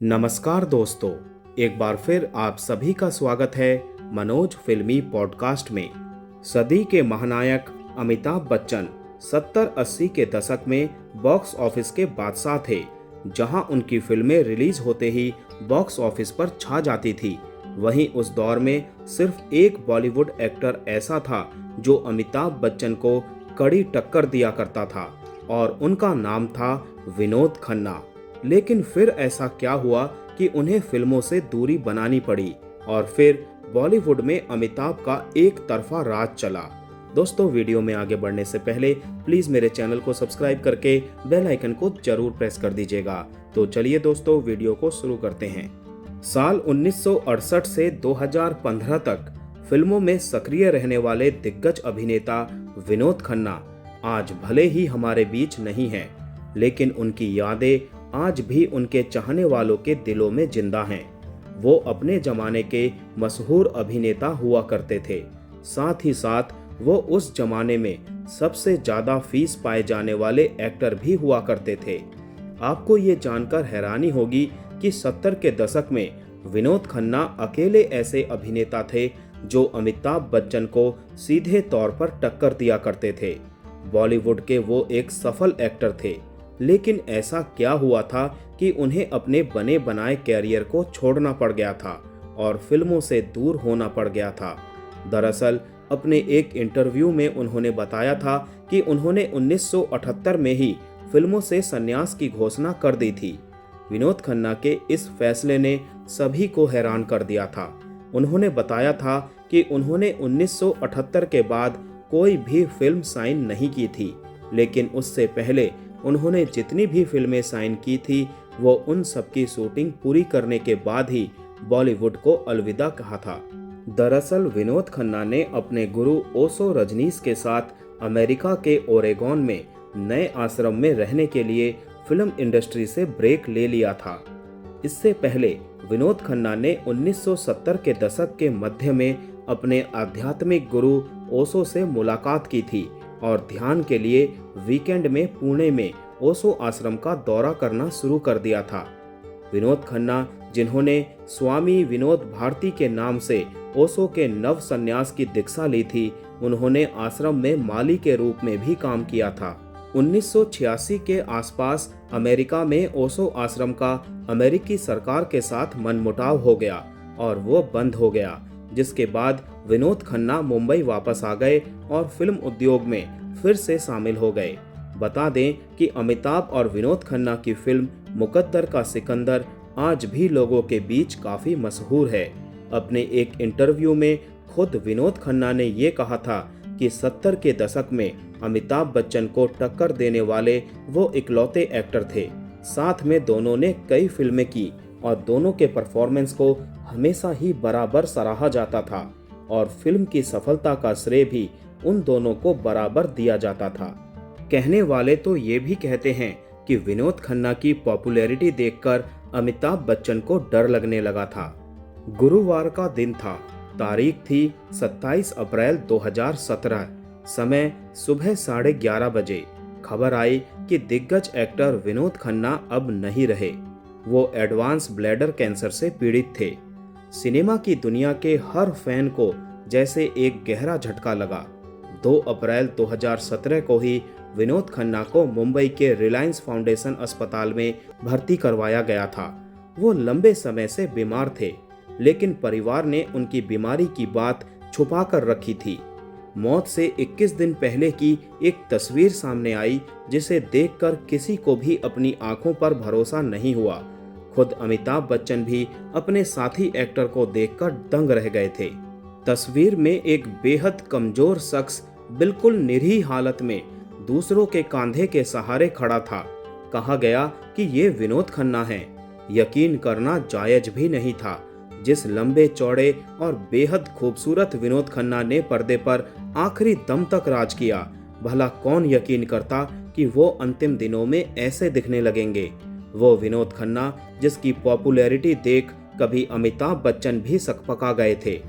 नमस्कार दोस्तों, एक बार फिर आप सभी का स्वागत है मनोज फिल्मी पॉडकास्ट में। सदी के महानायक अमिताभ बच्चन 70-80 के दशक में बॉक्स ऑफिस के बादशाह थे, जहां उनकी फिल्में रिलीज होते ही बॉक्स ऑफिस पर छा जाती थी। वहीं उस दौर में सिर्फ एक बॉलीवुड एक्टर ऐसा था जो अमिताभ बच्चन को कड़ी टक्कर दिया करता था और उनका नाम था विनोद खन्ना। लेकिन फिर ऐसा क्या हुआ कि उन्हें फिल्मों से दूरी बनानी पड़ी और फिर बॉलीवुड में अमिताभ का एक तरफा राज चला। दोस्तों, वीडियो में आगे बढ़ने से पहले प्लीज मेरे चैनल को सब्सक्राइब करके बेल आइकन को जरूर प्रेस कर दीजिएगा। तो चलिए दोस्तों, वीडियो को शुरू करते हैं। साल 1968 से 2015 तक फिल्मों में सक्रिय रहने वाले दिग्गज अभिनेता विनोद खन्ना आज भले ही हमारे बीच नहीं हैं, लेकिन उनकी यादें आज भी उनके चाहने वालों के दिलों में जिंदा हैं। वो अपने जमाने के मशहूर अभिनेता हुआ करते थे। साथ ही साथ वो उस जमाने में सबसे ज्यादा फीस पाए जाने वाले एक्टर भी हुआ करते थे। आपको ये जानकर हैरानी होगी कि 70 के दशक में विनोद खन्ना अकेले ऐसे अभिनेता थे जो अमिताभ बच्चन को सीधे तौर पर टक्कर दिया करते थे। बॉलीवुड के वो एक सफल एक्टर थे, लेकिन ऐसा क्या हुआ था कि उन्हें अपने बने बनाए कैरियर को छोड़ना पड़ गया था और फिल्मों से दूर होना पड़ गया था। दरअसल अपने एक इंटरव्यू में उन्होंने बताया था कि उन्होंने 1978 में ही फिल्मों से संन्यास की घोषणा कर दी थी। विनोद खन्ना के इस फैसले ने सभी को हैरान कर दिया था। उन्होंने बताया था कि उन्होंने 1978 के बाद कोई भी फिल्म साइन नहीं की थी, लेकिन उससे पहले उन्होंने जितनी भी फिल्में साइन की थी वो उन सबकी शूटिंग पूरी करने के बाद ही बॉलीवुड को अलविदा कहा था। दरअसल विनोद खन्ना ने अपने गुरु ओशो रजनीश के साथ अमेरिका के ओरेगॉन में नए आश्रम में रहने के लिए फिल्म इंडस्ट्री से ब्रेक ले लिया था। इससे पहले विनोद खन्ना ने 1970 के दशक के मध्य में अपने आध्यात्मिक गुरु ओशो से मुलाकात की थी और ध्यान के लिए वीकेंड में पुणे में ओशो आश्रम का दौरा करना शुरू कर दिया था। विनोद खन्ना, जिन्होंने स्वामी विनोद भारती के नाम से ओशो के नव संन्यास की दीक्षा ली थी, उन्होंने आश्रम में माली के रूप में भी काम किया था। 1986 के आसपास अमेरिका में ओशो आश्रम का अमेरिकी सरकार के साथ मनमुटाव हो गया और वो बंद हो गया, जिसके बाद विनोद खन्ना मुंबई वापस आ गए और फिल्म उद्योग में फिर से शामिल हो गए। बता दें कि अमिताभ और विनोद खन्ना की फिल्म मुकद्दर का सिकंदर आज भी लोगों के बीच काफी मशहूर है। अपने एक इंटरव्यू में खुद विनोद खन्ना ने ये कहा था कि 70 के दशक में अमिताभ बच्चन को टक्कर देने वाले वो इकलौते एक्टर थे। साथ में दोनों ने कई फिल्में की और दोनों के परफॉर्मेंस को हमेशा ही बराबर सराहा जाता था और फिल्म की सफलता का श्रेय भी उन दोनों को बराबर दिया जाता था। कहने वाले तो ये भी कहते हैं कि विनोद खन्ना की पॉपुलैरिटी देखकर अमिताभ बच्चन को डर लगने लगा था। गुरुवार का दिन था, तारीख थी 27 अप्रैल 2017, समय सुबह 11:30 बजे। खबर आई कि दिग्गज एक्टर विनोद खन्ना अब नहीं रहे। वो एडवांस ब्लैडर कैंसर से पीड़ित थे। सिनेमा की दुनिया के हर फैन को जैसे एक गहरा झटका लगा। 2 अप्रैल 2017 को ही विनोद खन्ना को मुंबई के रिलायंस फाउंडेशन अस्पताल में भर्ती करवाया गया था। वो लंबे समय से बीमार थे, लेकिन परिवार ने उनकी बीमारी की बात छुपा कर रखी थी। मौत से 21 दिन पहले की एक तस्वीर सामने आई, जिसे देखकर किसी को भी अपनी आंखों पर भरोसा नहीं हुआ। खुद अमिताभ बच्चन भी अपने साथी एक्टर को देखकर दंग रह गए थे। तस्वीर में एक बेहद कमजोर शख्स बिल्कुल निरीह हालत में दूसरों के कंधे के सहारे खड़ा था। कहा गया कि ये विनोद खन्ना हैं। यकीन करना जायज भी नहीं था। जिस लंबे चौड़े और बेहद खूबसूरत विनोद खन्ना ने पर्दे पर आखिरी दम तक राज किया, भला कौन यकीन करता कि वो अंतिम दिनों में ऐसे दिखने लगेंगे। वो विनोद खन्ना जिसकी पॉपुलैरिटी देख कभी अमिताभ बच्चन भी सकपका गए थे।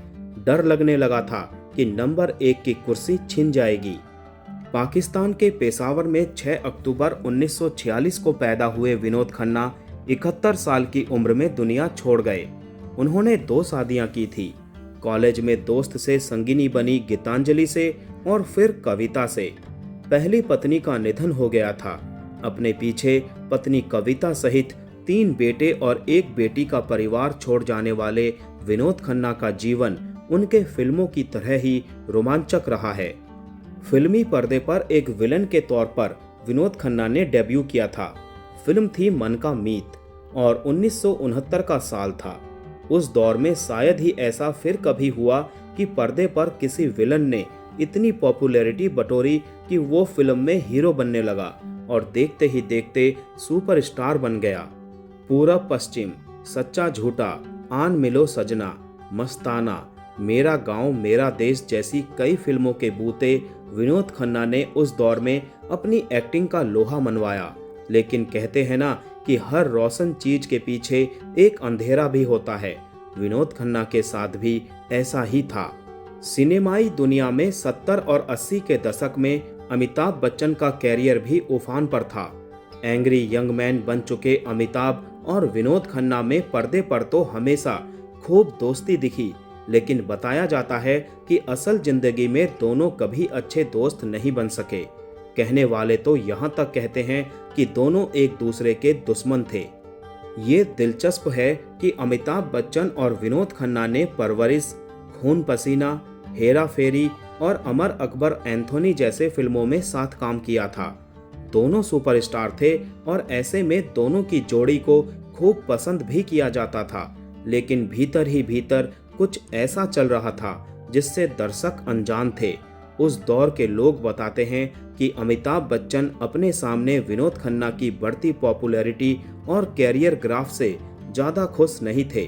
डर लगने लगा था कि नंबर 1 की कुर्सी छिन जाएगी। पाकिस्तान के पेशावर में 6 अक्टूबर 1946 को पैदा हुए विनोद खन्ना 71 साल की उम्र में दुनिया छोड़ गए। उन्होंने 2 शादियां की थी। कॉलेज में दोस्त से संगिनी बनी गीतांजलि से और फिर कविता से। पहली पत्नी का निधन हो गया था। अपने पीछे पत्नी कविता सहित 3 बेटे और 1 बेटी का परिवार छोड़ जाने वाले विनोद खन्ना का जीवन उनके फिल्मों की तरह ही रोमांचक रहा है। फिल्मी पर्दे पर एक विलन के तौर पर विनोद खन्ना ने डेब्यू किया था। फिल्म थी मन का मीत और 1969 का साल था। उस दौर में शायद ही ऐसा फिर कभी हुआ कि पर्दे पर किसी विलन ने इतनी पॉपुलैरिटी बटोरी कि वो फिल्म में हीरो बनने लगा और देखते ही देखते सुपरस्टार बन गया। पूरब पश्चिम, सच्चा झूठा, आन मिलो सजना, मस्ताना, मेरा गांव मेरा देश जैसी कई फिल्मों के बूते विनोद खन्ना ने उस दौर में अपनी एक्टिंग का लोहा मनवाया। लेकिन कहते हैं ना कि हर रोशन चीज के पीछे एक अंधेरा भी होता है। विनोद खन्ना के साथ भी ऐसा ही था। सिनेमाई दुनिया में 70 और 80 के दशक में अमिताभ बच्चन का कैरियर भी उफान पर था। एंग्री यंग मैन बन चुके अमिताभ और विनोद खन्ना में पर्दे पर तो हमेशा खूब दोस्ती दिखी, लेकिन बताया जाता है कि असल जिंदगी में दोनों कभी अच्छे दोस्त नहीं बन सके। कहने वाले तो यहाँ तक कहते हैं कि दोनों एक दूसरे के दुश्मन थे। ये दिलचस्प है कि अमिताभ बच्चन और विनोद खन्ना ने परवरिश, खून पसीना, हेरा फेरी और अमर अकबर एंथोनी जैसे फिल्मों में साथ काम किया था। दोनों सुपरस्टार थे और ऐसे में दोनों की जोड़ी को खूब पसंद भी किया जाता था। लेकिन भीतर ही भीतर कुछ ऐसा चल रहा था जिससे दर्शक अनजान थे। उस दौर के लोग बताते हैं कि अमिताभ बच्चन अपने सामने विनोद खन्ना की बढ़ती पॉपुलैरिटी और कैरियर ग्राफ से ज़्यादा खुश नहीं थे।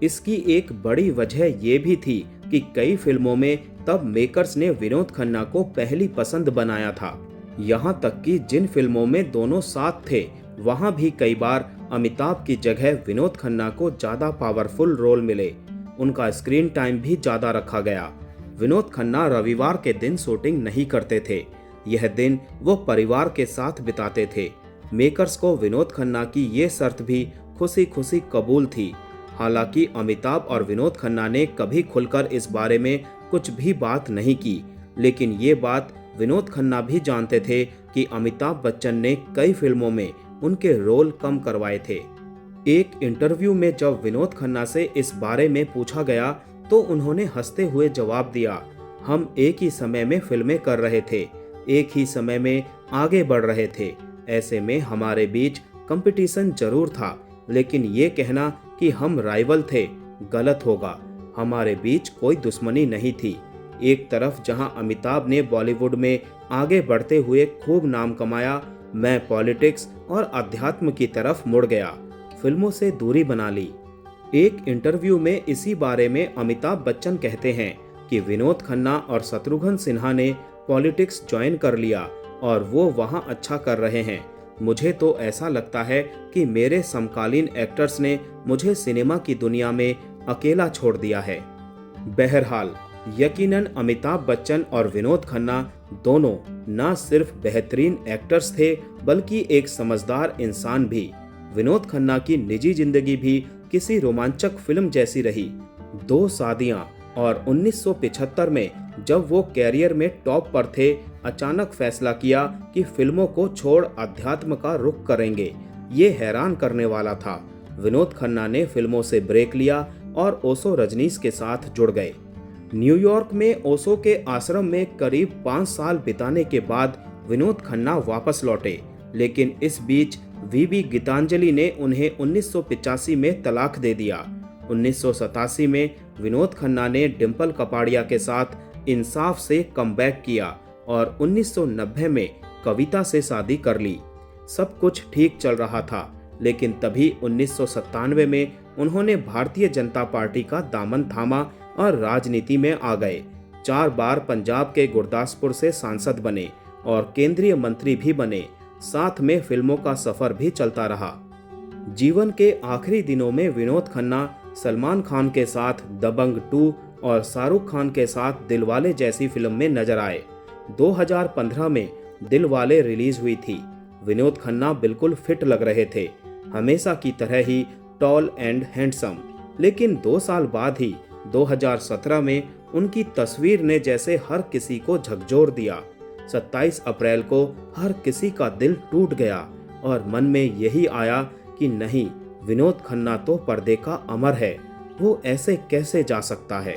इसकी एक बड़ी वजह ये भी थी कि कई फिल्मों में तब मेकर्स ने विनोद खन्ना को पहली पसंद बनाया था। यहाँ तक कि जिन फिल्मों में दोनों साथ थे वहाँ भी कई बार अमिताभ की जगह विनोद खन्ना को ज़्यादा पावरफुल रोल मिले। उनका स्क्रीन टाइम भी ज़्यादा रखा गया। विनोद खन्ना रविवार के दिन शूटिंग नहीं करते थे। यह दिन वो परिवार के साथ बिताते थे। मेकर्स को विनोद खन्ना की ये शर्त भी खुशी खुशी कबूल थी। हालांकि अमिताभ और विनोद खन्ना ने कभी खुलकर इस बारे में कुछ भी बात नहीं की, लेकिन ये बात विनोद खन्ना भी जानते थे कि अमिताभ बच्चन ने कई फिल्मों में उनके रोल कम करवाए थे। एक इंटरव्यू में जब विनोद खन्ना से इस बारे में पूछा गया तो उन्होंने हंसते हुए जवाब दिया, हम एक ही समय में फिल्में कर रहे थे, एक ही समय में आगे बढ़ रहे थे। ऐसे में हमारे बीच कंपटीशन जरूर था, लेकिन ये कहना कि हम राइवल थे गलत होगा। हमारे बीच कोई दुश्मनी नहीं थी। एक तरफ जहां अमिताभ ने बॉलीवुड में आगे बढ़ते हुए खूब नाम कमाया, मैं पॉलिटिक्स और अध्यात्म की तरफ मुड़ गया, फिल्मों से दूरी बना ली। एक इंटरव्यू में इसी बारे में अमिताभ बच्चन कहते हैं कि विनोद खन्ना और शत्रुघ्न सिन्हा ने पॉलिटिक्स ज्वाइन कर लिया और वो वहाँ अच्छा कर रहे हैं। मुझे तो ऐसा लगता है कि मेरे समकालीन एक्टर्स ने मुझे सिनेमा की दुनिया में अकेला छोड़ दिया है। बहरहाल, यकीनन अमिताभ बच्चन और विनोद खन्ना दोनों न सिर्फ बेहतरीन एक्टर्स थे बल्कि एक समझदार इंसान भी। विनोद खन्ना की निजी जिंदगी भी किसी रोमांचक फिल्म जैसी रही। 2 शादियां और 1975 में जब वो कैरियर में टॉप पर थे, अचानक फैसला किया कि फिल्मों को छोड़ अध्यात्म का रुख करेंगे। ये हैरान करने वाला था। विनोद खन्ना ने फिल्मों से ब्रेक लिया और ओशो रजनीश के साथ जुड़ गए। न्यूयॉर्क में ओशो के आश्रम में करीब 5 साल बिताने के बाद विनोद खन्ना वापस लौटे, लेकिन इस बीच वीबी गीतांजलि ने उन्हें 1985 में तलाक दे दिया। 1987 में विनोद खन्ना ने डिम्पल कपाड़िया के साथ इंसाफ से कमबैक किया और 1990 में कविता से शादी कर ली। सब कुछ ठीक चल रहा था, लेकिन तभी 1997 में उन्होंने भारतीय जनता पार्टी का दामन थामा और राजनीति में आ गए। 4 बार पंजाब के गुरदासपुर से सांसद बने और केंद्रीय मंत्री भी बने। साथ में फिल्मों का सफर भी चलता रहा। जीवन के आखिरी दिनों में विनोद खन्ना सलमान खान के साथ दबंग 2 और शाहरुख खान के साथ दिलवाले जैसी फिल्म में नजर आए। 2015 में दिलवाले रिलीज हुई थी। विनोद खन्ना बिल्कुल फिट लग रहे थे। हमेशा की तरह ही टॉल एंड हैंडसम। लेकिन 2 साल बाद ही 2017 में उनकी तस्वीर ने जैसे हर किसी को झकझोर दिया। 27 अप्रैल को हर किसी का दिल टूट गया और मन में यही आया कि नहीं, विनोद खन्ना तो पर्दे का अमर है, वो ऐसे कैसे जा सकता है।